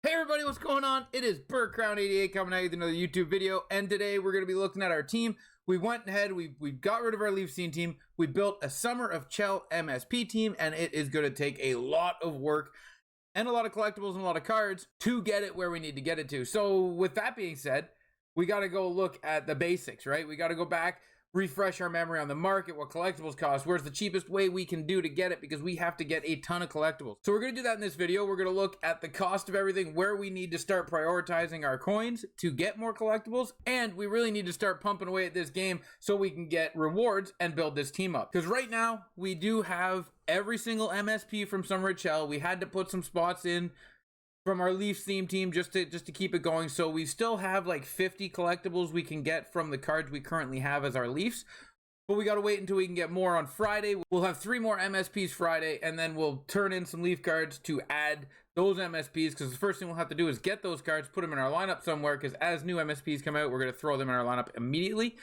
Hey everybody, what's going on? It is BurkCrown88 coming at you with another YouTube video, and today we're going to be looking at our team. We went ahead, we got rid of our Leaf Scene team, we built a Summer of Chel MSP team, and it is going to take a lot of work and a lot of collectibles and a lot of cards to get it where we need to get it to. So with that being said, we got to go look at the basics, right? We got to go back, refresh our memory on the market, what collectibles cost, where's the cheapest way we can do to get it, because we have to get a ton of collectibles. So we're going to do that in this video. We're going to look at the cost of everything, where we need to start prioritizing our coins to get more collectibles, and we really need to start pumping away at this game so we can get rewards and build this team up. Because right now, we do have every single MSP from Summer of Chel. We had to put some spots in from our Leafs theme team just to keep it going. So we still have like 50 collectibles we can get from the cards we currently have as our Leafs, but we got to wait until we can get more on Friday. We'll have 3 more MSPs Friday, and then we'll turn in some Leaf cards to add those MSPs, because the first thing we'll have to do is get those cards, put them in our lineup somewhere, because as new MSPs come out, we're going to throw them in our lineup immediately,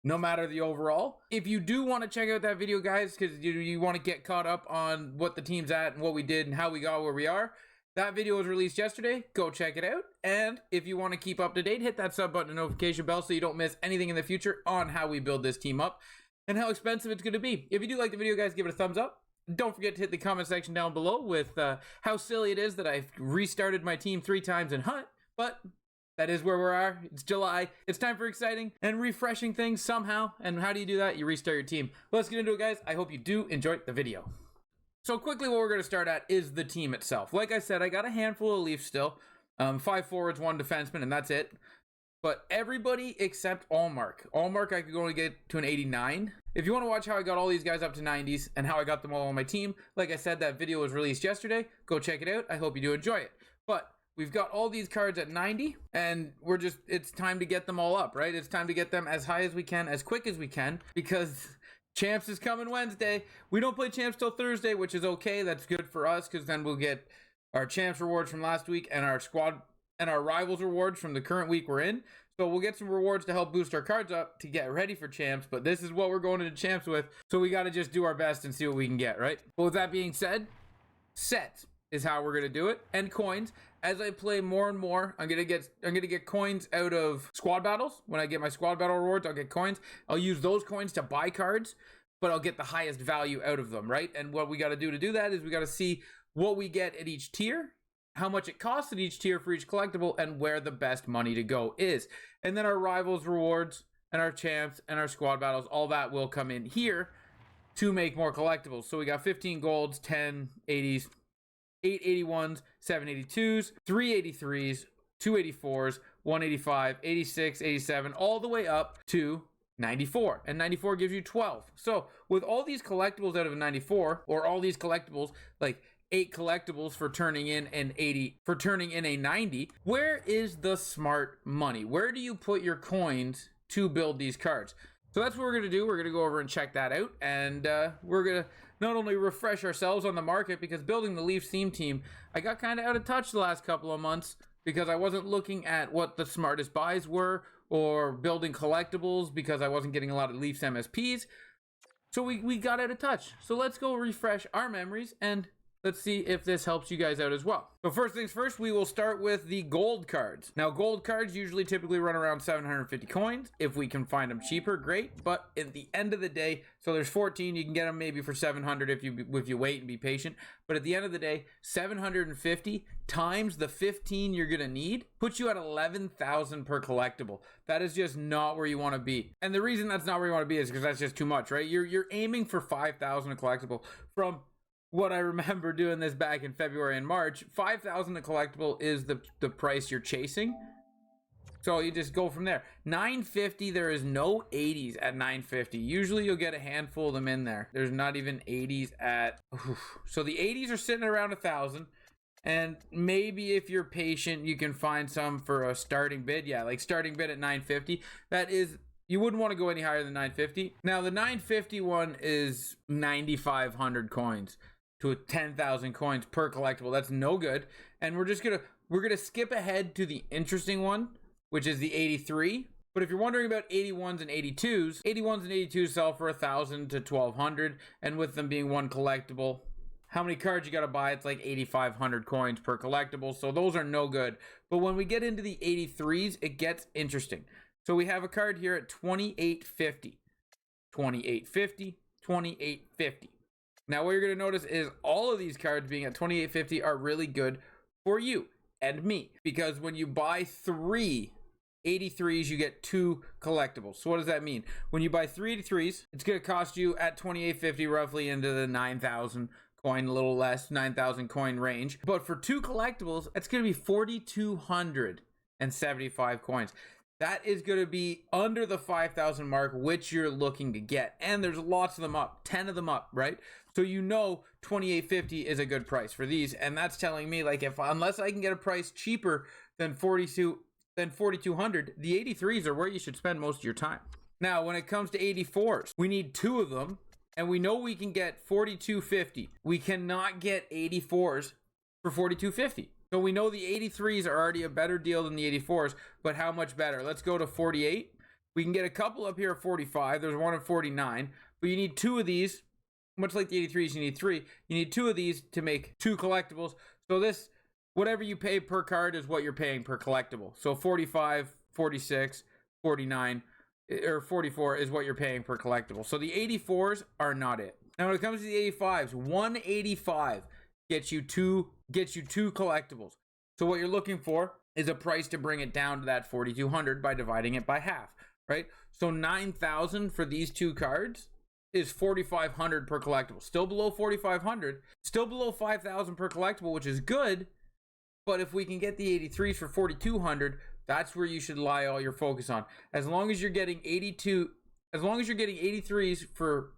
no matter the overall. If you do want to check out that video, guys, because you want to get caught up on what the team's at and what we did and how we got where we are, that video was released yesterday. Go check it out. And if you want to keep up to date, hit that sub button and notification bell so you don't miss anything in the future on how we build this team up and how expensive it's going to be. If you do like the video, guys, give it a thumbs up. Don't forget to hit the comment section down below with how silly it is that I've restarted my team 3 times in Hunt, but that is where we are. It's July. It's time for exciting and refreshing things somehow. And how do you do that? You restart your team. Let's get into it, guys. I hope you do enjoy the video. So quickly, what we're going to start at is the team itself. Like I said, I got a handful of Leafs still. 5 forwards, 1 defenseman, and that's it. But everybody except Allmark. Allmark, I could only get to an 89. If you want to watch how I got all these guys up to 90s and how I got them all on my team, like I said, that video was released yesterday. Go check it out. I hope you do enjoy it. But we've got all these cards at 90, and it's time to get them all up, right? It's time to get them as high as we can, as quick as we can, because Champs is coming Wednesday. We don't play Champs till Thursday, which is okay. That's good for us, because then we'll get our Champs rewards from last week and our squad and our Rivals rewards from the current week we're in. So we'll get some rewards to help boost our cards up to get ready for Champs, but this is what we're going into Champs with, so we got to just do our best and see what we can get, right? But with that being said, sets is how we're going to do it, and coins. As I play more and more, I'm gonna get coins out of squad battles. When I get my squad battle rewards, I'll get coins. I'll use those coins to buy cards, but I'll get the highest value out of them, right? And what we got to do that is we got to see what we get at each tier, how much it costs at each tier for each collectible, and where the best money to go is. And then our Rivals rewards and our Champs and our squad battles, all that will come in here to make more collectibles. So we got 15 golds, 10 80s, 8 81s, 7 82s, 3 83s, 2 84s, 185, 86, 87, all the way up to 94. And 94 gives you 12. So with all these collectibles out of a 94, or all these collectibles, like 8 collectibles for turning in an 80, for turning in a 90, where is the smart money? Where do you put your coins to build these cards? So that's what we're going to do. We're going to go over and check that out, and we're going to not only refresh ourselves on the market, because building the Leafs theme team, I got kind of out of touch the last couple of months because I wasn't looking at what the smartest buys were, or building collectibles, because I wasn't getting a lot of Leafs MSPs. So we got out of touch. So let's go refresh our memories, and let's see if this helps you guys out as well. So first things first, we will start with the gold cards. Now, gold cards usually typically run around 750 coins. If we can find them cheaper, great. But at the end of the day, so there's 14, you can get them maybe for 700 if you wait and be patient. But at the end of the day, 750 times the 15 you're gonna need puts you at 11,000 per collectible. That is just not where you want to be. And the reason that's not where you want to be is because that's just too much, right? You're aiming for 5,000 a collectible. From what I remember doing this back in February and March, 5,000 a collectible is the price you're chasing. So you just go from there. 950, there is no 80s at 950. Usually you'll get a handful of them in there. There's not even 80s at, so the 80s are sitting around 1,000. And maybe if you're patient, you can find some for a starting bid. Yeah, like starting bid at 950. That is, you wouldn't want to go any higher than 950. Now the 950 one is 9,500 coins to 10,000 coins per collectible. That's no good. And we're gonna skip ahead to the interesting one, which is the 83. But if you're wondering about 81s and 82s, 81s and 82s sell for 1,000 to 1,200, and with them being one collectible, how many cards you got to buy. It's like 8,500 coins per collectible. So those are no good. But when we get into the 83s, it gets interesting. So we have a card here at 2850, 2850, 2850. Now what you're going to notice is all of these cards being at 2850 are really good for you and me, because when you buy 3 83s, you get 2 collectibles. So what does that mean? When you buy 3 83s, it's going to cost you at 2850 roughly into the 9,000 coin, a little less, 9,000 coin range. But for 2 collectibles, it's going to be 4,275 coins. That is going to be under the 5,000 mark, which you're looking to get. And there's lots of them up, 10 of them up, right? So you know 2850 is a good price for these. And that's telling me, like, unless I can get a price cheaper than 4,200, the 83s are where you should spend most of your time. Now, when it comes to 84s, we need 2 of them. And we know we can get 4,250. We cannot get 84s for 4,250. So we know the 83s are already a better deal than the 84s, but how much better? Let's go to 48. We can get a couple up here at 45. There's one at 49, but you need 2 of these. Much like the 83s, you need 3. You need 2 of these to make 2 collectibles. So this, whatever you pay per card is what you're paying per collectible. So 45, 46, 49, or 44 is what you're paying per collectible. So the 84s are not it. Now when it comes to the 85s, 185 gets you two collectibles. So what you're looking for is a price to bring it down to that 4,200 by dividing it by half, right? So 9,000 for these 2 cards is 4,500 per collectible. Still below 4,500, still below 5,000 per collectible, which is good. But if we can get the 83s for 4,200, that's where you should lie all your focus on. As long as you're getting 83s for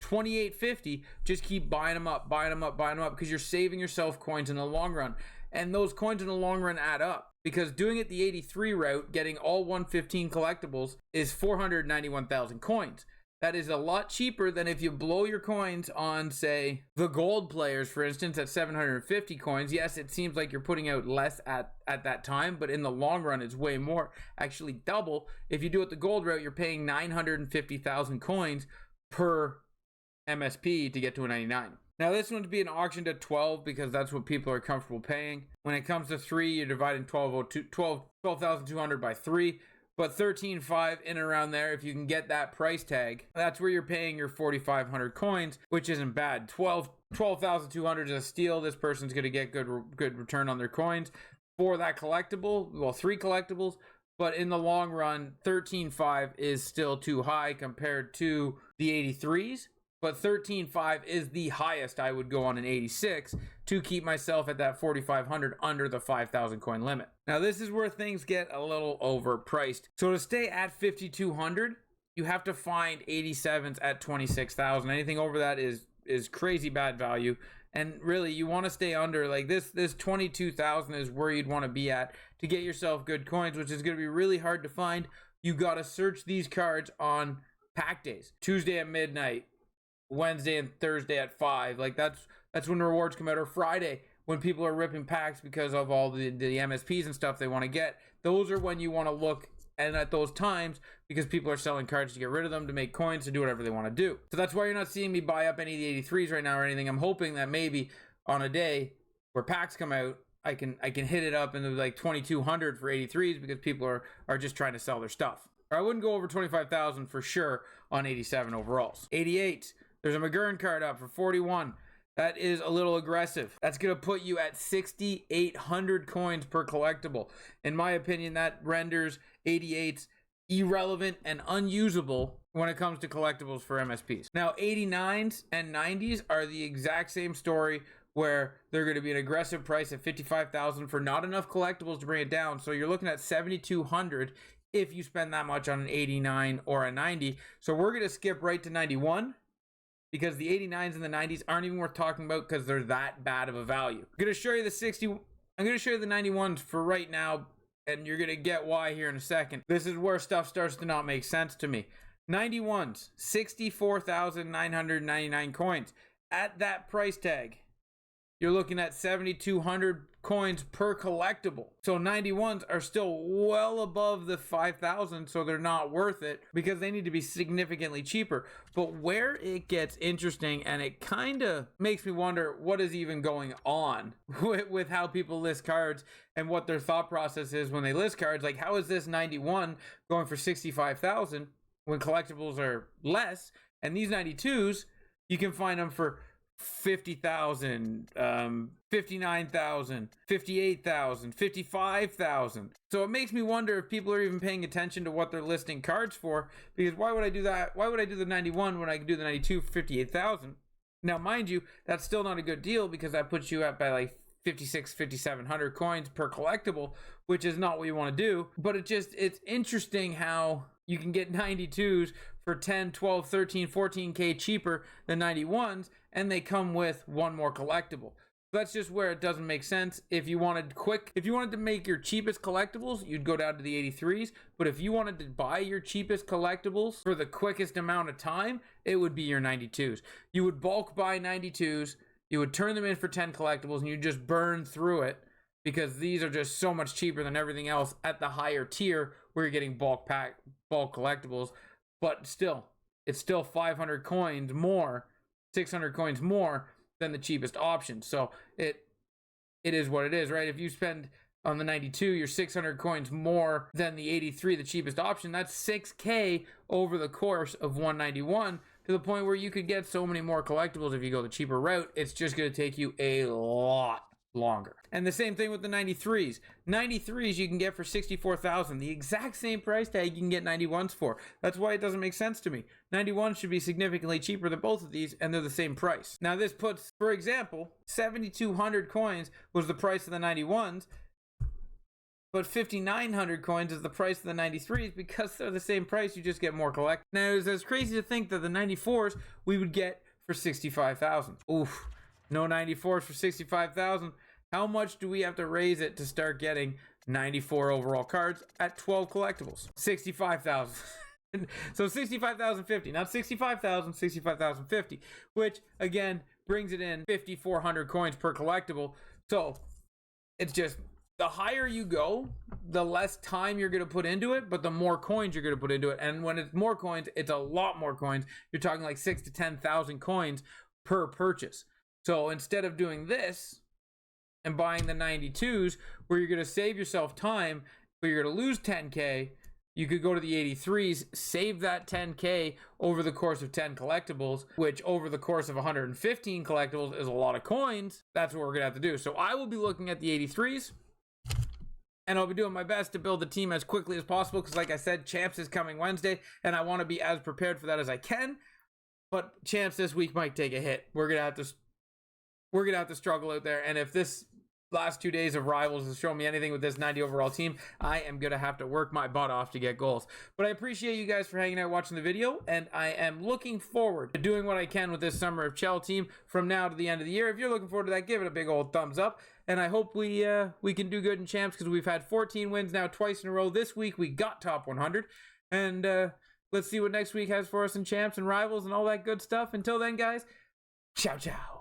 2850, just keep buying them up, because you're saving yourself coins in the long run. And those coins in the long run add up, because doing it the 83 route, getting all 115 collectibles is 491,000 coins. That is a lot cheaper than if you blow your coins on, say, the gold players, for instance, at 750 coins. Yes, it seems like you're putting out less at that time, but in the long run, it's way more. Actually, double. If you do it the gold route, you're paying 950,000 coins per MSP to get to a 99. Now, this one's being auctioned at 12 because that's what people are comfortable paying. When it comes to 3, you're dividing 12,200 by 3. But 13.5 in and around there, if you can get that price tag, that's where you're paying your 4,500 coins, which isn't bad. 12,200 is a steal. This person's going to get good return on their coins for that collectible. Well, 3 collectibles, but in the long run, 13.5 is still too high compared to the 83s. But 13.5 is the highest I would go on an 86 to keep myself at that 4,500 under the 5,000 coin limit. Now this is where things get a little overpriced. So to stay at 5,200, you have to find 87s at 26,000. Anything over that is crazy bad value. And really, you want to stay under, like this 22,000 is where you'd want to be at to get yourself good coins, which is going to be really hard to find. You got to search these cards on pack days. Tuesday at midnight. Wednesday and Thursday at 5. Like that's when rewards come out, or Friday when people are ripping packs because of all the MSPs and stuff they want to get. Those are when you want to look, and at those times, because people are selling cards to get rid of them, to make coins, to do whatever they want to do. So that's why you're not seeing me buy up any of the 83s right now or anything. I'm hoping that maybe on a day where packs come out, I can hit it up into like 2,200 for 83s, because people are just trying to sell their stuff. Or I wouldn't go over 25,000 for sure on 87 overalls. 88. There's a McGurn card up for 41. That is a little aggressive. That's going to put you at 6,800 coins per collectible. In my opinion, that renders 88s irrelevant and unusable when it comes to collectibles for MSPs. Now, 89s and 90s are the exact same story, where they're going to be an aggressive price at 55,000 for not enough collectibles to bring it down. So you're looking at 7,200 if you spend that much on an 89 or a 90. So we're going to skip right to 91. Because the 89s and the 90s aren't even worth talking about, because they're that bad of a value. I'm going to show you the 60. I'm going to show you the 91s for right now, and you're going to get why here in a second. This is where stuff starts to not make sense to me. 91s, 64,999 coins. At that price tag, you're looking at 7,200 coins per collectible. So 91s are still well above the 5,000, so they're not worth it because they need to be significantly cheaper. But where it gets interesting, and it kind of makes me wonder what is even going on with how people list cards and what their thought process is when they list cards. Like, how is this 91 going for 65,000 when collectibles are less? And these 92s, you can find them for 50,000, 59,000, 58,000, 55,000. So it makes me wonder if people are even paying attention to what they're listing cards for, because why would I do that? Why would I do the 91 when I can do the 92 for 58,000? Now, mind you, that's still not a good deal because that puts you up by like 5,700 coins per collectible, which is not what you want to do. But it's interesting how you can get 92s for 10, 12, 13, 14K cheaper than 91s, and they come with one more collectible. That's just where it doesn't make sense. If you wanted to make your cheapest collectibles, you'd go down to the 83s. But if you wanted to buy your cheapest collectibles for the quickest amount of time, it would be your 92s. You would bulk buy 92s, you would turn them in for 10 collectibles, and you just burn through it because these are just so much cheaper than everything else at the higher tier where you're getting bulk collectibles. But still, it's still 500 coins more, 600 coins more than the cheapest option. So it is what it is, right? If you spend on the 92, you're 600 coins more than the 83, the cheapest option. That's 6K over the course of 191, to the point where you could get so many more collectibles if you go the cheaper route. It's just going to take you a lot longer. And the same thing with the 93s. 93s you can get for 64,000, the exact same price tag you can get 91s for. That's why it doesn't make sense to me. 91s should be significantly cheaper than both of these, and they're the same price. Now this puts, for example, 7,200 coins was the price of the 91s, but 5,900 coins is the price of the 93s. Because they're the same price, you just get more collect. Now it's crazy to think that the 94s we would get for 65,000. Oof. No 94s for 65,000. How much do we have to raise it to start getting 94 overall cards at 12 collectibles? 65,000. So 65,050, not 65,000, 65,050, which again brings it in 5,400 coins per collectible. So it's just, the higher you go, the less time you're going to put into it, but the more coins you're going to put into it. And when it's more coins, it's a lot more coins. You're talking like 6,000 to 10,000 coins per purchase. So instead of doing this and buying the 92s, where you're going to save yourself time, but you're going to lose 10K, you could go to the 83s, save that 10K over the course of 10 collectibles, which over the course of 115 collectibles is a lot of coins. That's what we're going to have to do. So I will be looking at the 83s, and I'll be doing my best to build the team as quickly as possible because, like I said, Champs is coming Wednesday, and I want to be as prepared for that as I can. But Champs this week might take a hit. We're going to have to struggle out there, and if this last 2 days of Rivals has shown me anything with this 90 overall team, I am going to have to work my butt off to get goals. But I appreciate you guys for hanging out watching the video, and I am looking forward to doing what I can with this Summer of Chel team from now to the end of the year. If you're looking forward to that, give it a big old thumbs up, and I hope we can do good in Champs because we've had 14 wins now twice in a row. This week we got top 100, and let's see what next week has for us in Champs and Rivals and all that good stuff. Until then, guys, ciao, ciao.